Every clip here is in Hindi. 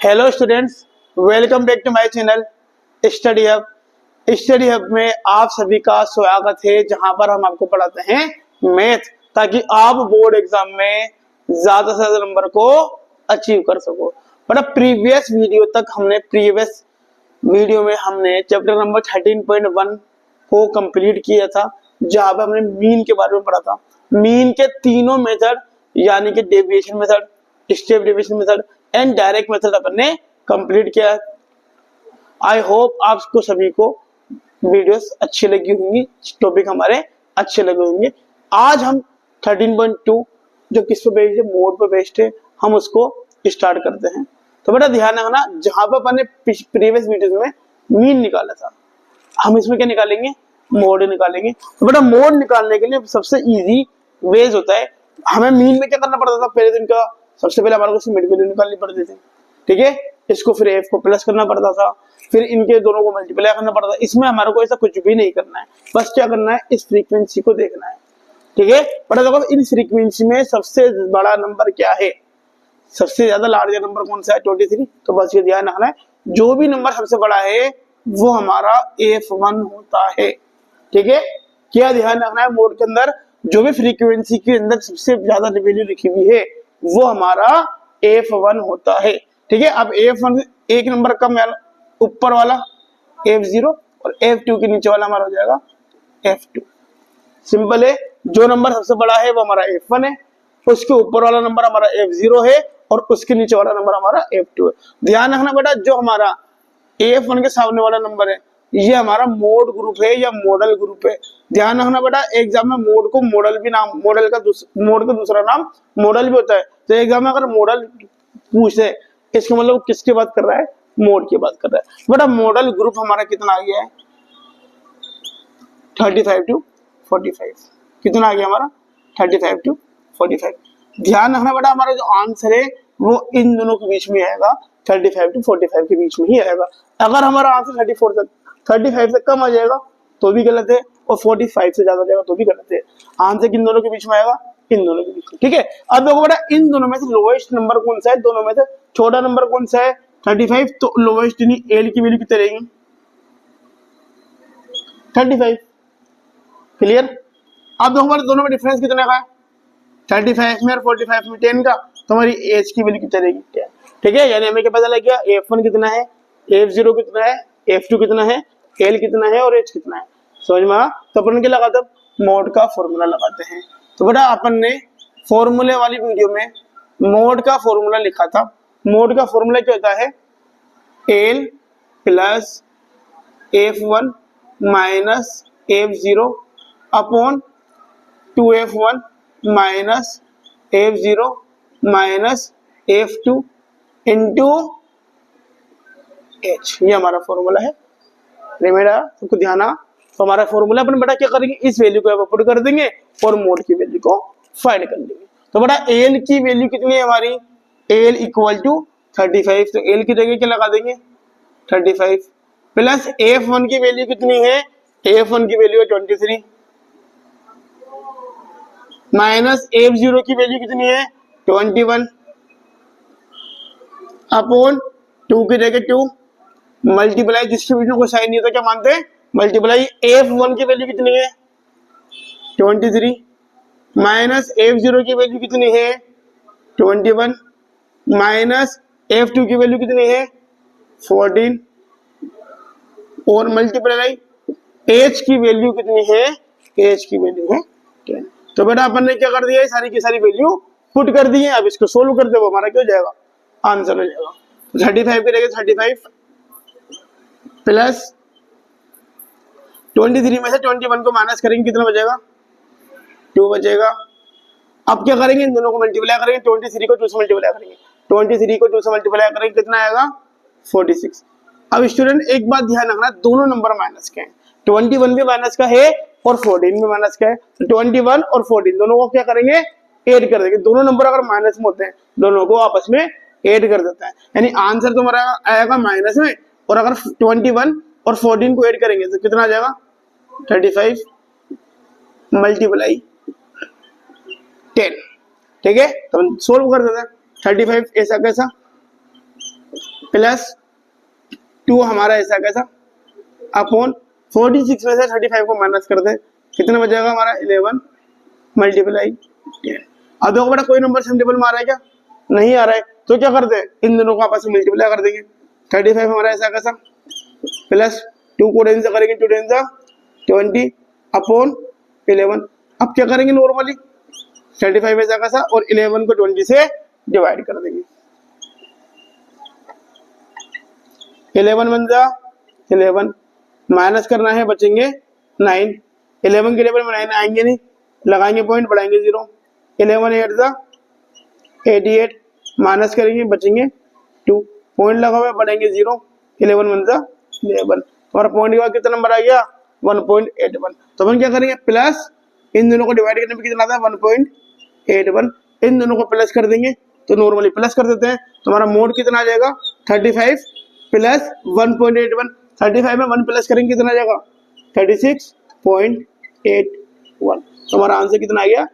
Hello students, welcome back to my channel study hub. Study hub में आप सभी का स्वागत है, जहां पर हम आपको पढ़ाते हैं मैथ, ताकि आप बोर्ड एग्जाम में ज्यादा से ज्यादा नंबर को अचीव कर सको। बट प्रीवियस वीडियो में हमने चैप्टर नंबर 13.1 को कंप्लीट किया था, जहां पर हमने मीन के बारे में पढ़ा था। मीन के तीनों मेथड यानी कि deviation method, step deviation method and direct method अपन ने कंप्लीट किया है। आई होप आपको सभी को वीडियोस अच्छी लगी होंगी, टॉपिक हमारे अच्छे लगे होंगे। आज हम 13.2 जो किस पे बेस्ड है, मोड पे बेस्ड है, हम उसको स्टार्ट करते हैं। तो बेटा ध्यान रखना, जहां पर अपन ने प्रीवियस वीडियोस में मीन निकाला था, हम इसमें क्या निकालेंगे, मोड निकालेंगे। तो बेटा मोड निकालने के लिए सबसे इजी वेज होता है, हमें मीन में क्या करना पड़ता था पहले दिन का, सबसे पहले हमारे को मिड वैल्यू निकालनी पड़ती थी, ठीक है। इसको फिर एफ को प्लस करना पड़ता था, फिर इनके दोनों को मल्टीप्लाई करना पड़ता था। इसमें हमारे को ऐसा कुछ भी नहीं करना है, बस क्या करना है, इस फ्रीक्वेंसी को देखना है, ठीक है। बट देखो इन फ्रीक्वेंसी में सबसे बड़ा नंबर क्या है, सबसे ज्यादा लार्जर नंबर कौन सा है, 23। तो बस ये ध्यान रखना है, जो भी नंबर सबसे बड़ा है वो हमारा F1 होता है, ठीक है। क्या ध्यान रखना है, मोड के अंदर जो भी फ्रीक्वेंसी के अंदर सबसे ज्यादा वैल्यू लिखी हुई है वो हमारा F1 होता है, ठीक है। अब F1 एक नंबर कम ऊपर वाला F0 और F2 के नीचे वाला हमारा हो जाएगा F2। सिंपल है, जो नंबर सबसे बड़ा है वो हमारा F1 है, उसके ऊपर वाला नंबर हमारा F0 है और उसके नीचे वाला नंबर हमारा F2 है। ध्यान रखना बेटा, जो हमारा F1 के सामने वाला नंबर है ये हमारा मोड ग्रुप है या मॉडल ग्रुप है। ध्यान रखना बेटा, एग्जाम में मोड को मॉडल भी नाम, मोड का दूसरा नाम मॉडल भी होता है। तो एग्जाम में अगर मॉडल पूछे, इसका मतलब किसकी बात कर रहा है, मोड की बात कर रहा है। बेटा मॉडल ग्रुप हमारा कितना आ गया है, 35 to 45। कितना आ गया हमारा, 35 to 45। ध्यान रखना बेटा, हमारा जो आंसर है वो इन दोनों के बीच में आएगा, 35 to 45 के बीच में ही आएगा। अगर हमारा आंसर 35 से कम आ जाएगा तो भी गलत है, और 45 से ज्यादा जाएगा तो भी गलत है। आंसर किन दोनों के बीच में आएगा, इन दोनों के बीच में, ठीक है। अब देखो बेटा, इन दोनों में से लोएस्ट नंबर कौन सा है, दोनों में से छोटा नंबर कौन सा है, 35। तो लोएस्ट यानी एल की वैल्यू कितनी रहेगी, 35। क्लियर। अब देखो हमारे दोनों में डिफरेंस कितने का है, 35 में और 45 में 10 का। तो हमारी एच की वैल्यू कितनी रहेगी, 10, ठीक है। यानी हमें क्या पता लग गया, F1 कितना है, F0 कितना है, F2 कितना है, L कितना है और H कितना है। समझ में आ? तो अपन क्या लगाते हैं, मोड का फॉर्मूला लगाते हैं। तो बेटा अपन ने फॉर्मूले वाली वीडियो में मोड का फॉर्मूला लिखा था। मोड का फॉर्मूला क्या होता है, L plus F1 minus F0 upon 2F1 minus F0 minus F2 into H। ये हमारा फॉर्मूला है। रिमेडा सबको ध्यान आ। तो हमारा फॉर्मूला अपन बेटा क्या करेंगे, इस वैल्यू को पुट कर देंगे और मोड की वैल्यू को फाइंड कर लेंगे। तो बेटा एल की वैल्यू कितनी है हमारी, एल इक्वल टू 35। तो एल की जगह क्या लगा देंगे, 35 प्लस F1 की वैल्यू कितनी है, F1 की वैल्यू है 23 माइनस F0 की वैल्यू कितनी है, 21 अपॉन 2 की जगह 2 मल्टीप्लाई, जिसके बीच में कोई साइन नहीं होता क्या मानते हैं, मल्टीप्लाई। F1 की वैल्यू कितनी है, 23 माइनस F0 की वैल्यू कितनी है, 21 माइनस F2 की वैल्यू कितनी है, 14 और मल्टीप्लाई H की वैल्यू कितनी है, H की वैल्यू है 10। तो बेटा अपन ने क्या कर दिया, सारी की सारी वैल्यू पुट कर दी है। अब इसको सोल्व कर दो, हमारा क्या हो जाएगा, आंसर हो जाएगा। 35 की रहेगा 35 प्लस 23 में से 21 को माइनस करेंगे, कितना बचेगा, 2 बचेगा। अब क्या करेंगे, इन दोनों को मल्टीप्लाई करेंगे, 23 को 2 से मल्टीप्लाई करेंगे, 23 को 2 से मल्टीप्लाई करेंगे, कितना आएगा, 46। अब स्टूडेंट एक बात ध्यान रखना, दोनों नंबर माइनस के हैं, 21 भी माइनस का है और 14 भी माइनस का है। तो 21 और 14 दोनों को क्या करेंगे, ऐड कर देंगे। दोनों नंबर अगर माइनस में होते हैं, दोनों को आपस में ऐड कर देता है, यानी आंसर तुम्हारा आएगा माइनस में। और अगर 21 और 14 को ऐड करेंगे तो कितना आ जाएगा, 35 मल्टीप्लाई 10, ठीक है। तो सोल्व कर देते हैं। 35 ऐसा कैसा, प्लस 2 हमारा ऐसा कैसा अपॉन 46 में से 35 को माइनस कर दे, कितना बचेगा हमारा 11 मल्टीप्लाई 10। अब देखो बेटा कोई नंबर सिंपल में आ रहा है क्या, नहीं आ रहा है, तो क्या करते हैं इन दोनों को आपस में मल्टीप्लाई कर देंगे। 35 हमारा ऐसा कैसा प्लस 2 को 10 से करेंगे 2 10 से 20 अपॉन 11। अब क्या करेंगे नॉर्मली 35 ऐसा कैसा और 11 को 20 से डिवाइड कर देंगे। 11 बन जा 11 माइनस करना है, बचेंगे 9। 11 के लेवल में 9 आएंगे नहीं, लगाएंगे पॉइंट, बढ़ाएंगे 0। 11 8 जा 88 माइनस करेंगे, बचेंगे 2। पॉइंट लगा हुआ है, बढ़ाएंगे 0। 11 बन जा 11। हमारा पॉइंट के बाद कितना नंबर आ गया 1.81। तो अपन क्या करेंगे प्लस इन दोनों को डिवाइड करने में कितना आता है 1.81। इन दोनों को प्लस कर देंगे, तो नॉर्मली प्लस कर देते हैं, तो हमारा मोड कितना आ जाएगा 35 प्लस 1.81। 35 में 1 प्लस करेंगे कितना आ जाएगा 36.81। तो हमारा आंसर कितना आ गया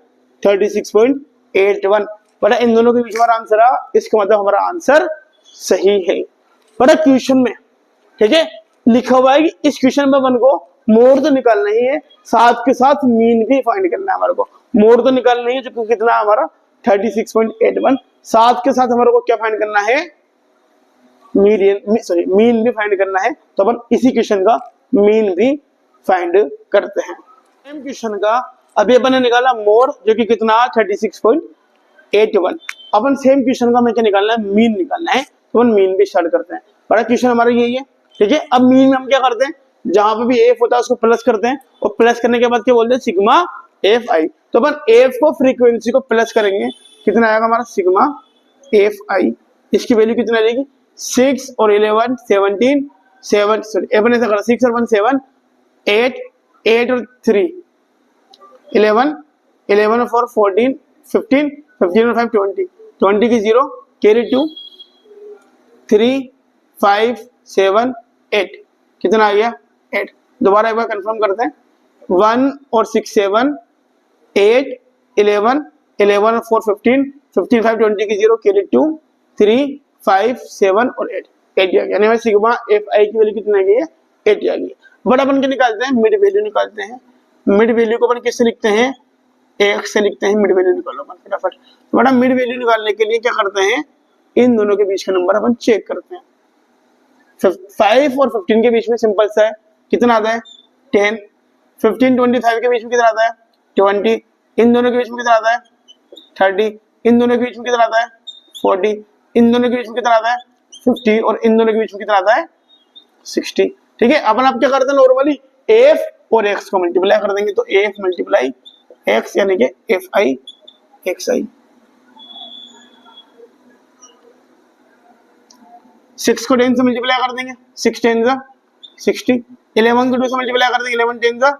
36.81। बड़ा इन दोनों के बीच हमारा आंसर आ, इसका मतलब हमारा आंसर सही है। बड़ा क्वेश्चन में ठीक है लिखा हुआ है कि इस क्वेश्चन में अपन को मोड तो निकालना ही है, साथ के साथ मीन भी फाइंड करना है। हमारे को मोड तो निकालना ही है जो कितना हमारा 36.81, साथ के साथ हमारे को क्या फाइंड करना है मीन भी फाइंड करना है। तो अपन इसी क्वेश्चन का मीन भी फाइंड करते हैं। सेम क्वेश्चन का अभी अपन ने निकाला मोड जो कि कितना 36.81। अपन सेम क्वेश्चन का हमें क्या निकालना है मीन निकालना है, तो अपन मीन भी स्टार्ट करते हैं। बड़ा क्वेश्चन हमारा यही है ठीक है। अब मीन में हम क्या करते हैं जहां पे भी एफ होता है उसको प्लस करते हैं, और प्लस करने के बाद क्या बोलते हैं सिग्मा एफ आई। तो अपन एफ को फ्रीक्वेंसी को प्लस करेंगे, कितना आएगा हमारा सिग्मा एफ आई। इसकी वैल्यू कितना आएगी 6 और 11 17 7 सॉरी अपन ऐसा कर 6 और 1 7 8 8 और 3 11 11 और 4 14 15 15 और 5 20 20 की 0 कैरी 2 3 5 7 8 कितना आ गया 8। दोबारा एक बार कंफर्म करते हैं 1 और 6 7 8 11 11 और 4 15 15 5 20 की 0 कैरी 2 3 5 7 और 8 8 आ गया। यानी सिग्मा एफ आई की वैल्यू कितनी आ गई है 8 आ गई है। बट अपन क्या निकालते हैं मिड वैल्यू निकालते हैं। मिड वैल्यू को अपन किससे लिखते हैं एक से लिखते हैं। मिड वैल्यू निकालो अपन फटाफट। बड़ा मिड वैल्यू निकालने के लिए क्या करते हैं इन दोनों के बीच का नंबर अपन चेक करते हैं। 5 और 15 के बीच में सिंपल सा है, कितना आता है 10। 15 25 के बीच में कितना आता है 20। इन दोनों के बीच में कितना आता है 30। इन दोनों के बीच में कितना आता है 40। इन दोनों के बीच में कितना आता है 50 और इन दोनों के बीच में कितना आता है 60। ठीक है अपन आप क्या करते हैं नॉर्मली एफ और एक्स को मल्टीप्लाई कर देंगे, तो एफ मल्टीप्लाई एक्स यानी कि एफ आई एक्स आई। 6 को 10 से मल्टीप्लाई कर देंगे 6 10 जा 60। 11 को 2 से मल्टीप्लाई कर देंगे 11 10 जा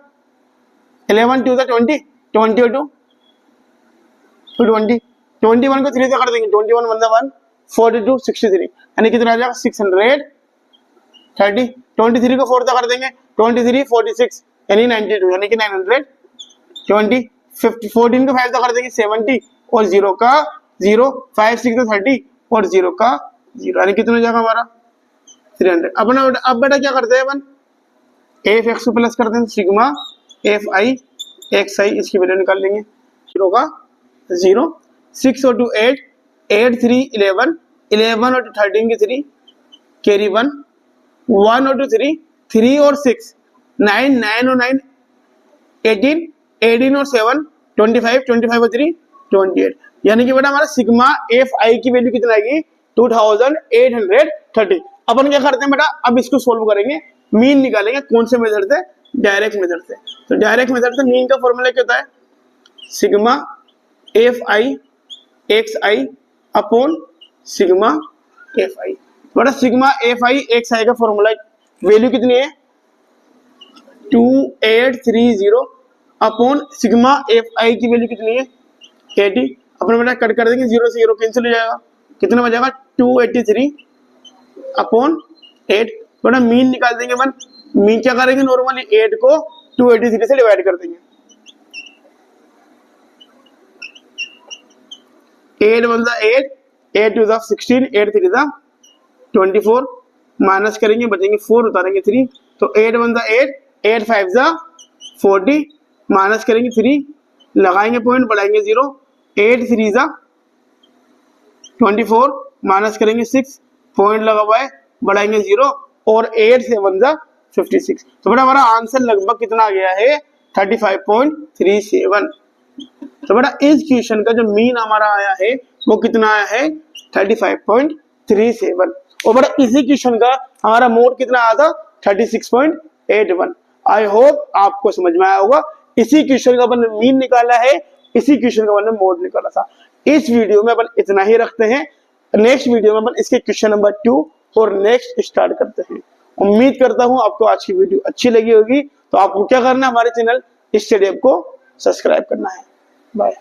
11 2 जा 20 20 और 2 तो 20 21 को 3 से कर देंगे 21 1 1 42 63 यानी कितना आ जाएगा 630। 23 को 4 से कर देंगे 23 46 यानी 92 यानी कि 920। 14 को 5 से कर देंगे 70 और 0 का 0 5 6 तो 30 और 0 का 0 यानी कितना हो जाएगा हमारा 300। अपन अब बेटा क्या करते हैं अपन एफ एक्स को प्लस करते हैं सिग्मा एफ आई एक्स आई इसकी वैल्यू निकाल लेंगे 0 का 0 6 और 2 8 8 3 11 11 और 2 13 की 3 कैरी 1 1 और 2 3 3 और 6 9 9 और 9 18 18 और 7 25 25 और 3 28 यानी कि बेटा हमारा सिग्मा एफ आई की वैल्यू कितना आएगी 2830। अपन क्या करते हैं बेटा अब इसको सोल्व करेंगे मीन निकालेंगे कौन से मेथड से डायरेक्ट मेथड से। तो डायरेक्ट मेथड से मीन का फॉर्मूला क्या होता है sigma F I x I upon sigma F I. बेटा सिग्मा एफ आई एक्स आई का फॉर्मूला वैल्यू कितनी है 2830 अपॉन सिग्मा एफ आई की वैल्यू कितनी है 80। अपन बेटा कट कर देंगे 0 से 0 कैंसिल हो जाएगा कितना बचेगा 283 अपॉन 8। बेटा मीन निकाल देंगे अपन मीन क्या करेंगे नॉर्मली 8 को 283 से डिवाइड कर देंगे 8 1 8 8 2 16 8 3 जा 24 माइनस करेंगे, बचेंगे 4, उतारेंगे 3, तो 8 1 जा 8, 8 5 जा 40, माइनस करेंगे 3, लगाएंगे पॉइंट, बढ़ाएंगे 0, 8 3 जा 24, माइनस करेंगे 6, पॉइंट लगा हुआ है, बढ़ाएंगे 0, और 8 7 जा 56। तो बेटा हमारा आंसर लगभग कितना आ गया है 35.37। तो बेटा इस क्वेश्चन का जो मीन हमारा आया है वो कितना आया है 35.37। और बेटा इसी क्वेश्चन का हमारा मोड कितना आया था 36.81। आई होप आपको समझ में आया होगा। इसी क्वेश्चन का अपन ने मीन निकाला है, इसी क्वेश्चन का अपन ने मोड निकाला था। इस वीडियो में अपन इतना ही रखते हैं। नेक्स्ट वीडियो में अपन इसके क्वेश्चन नंबर 2 और नेक्स्ट स्टार्ट करते हैं। उम्मीद करता हूं आपको आज की वीडियो अच्छी लगी होगी। तो आपको क्या करना है, हमारे चैनल स्टडी हब को सब्सक्राइब करना है। बाय।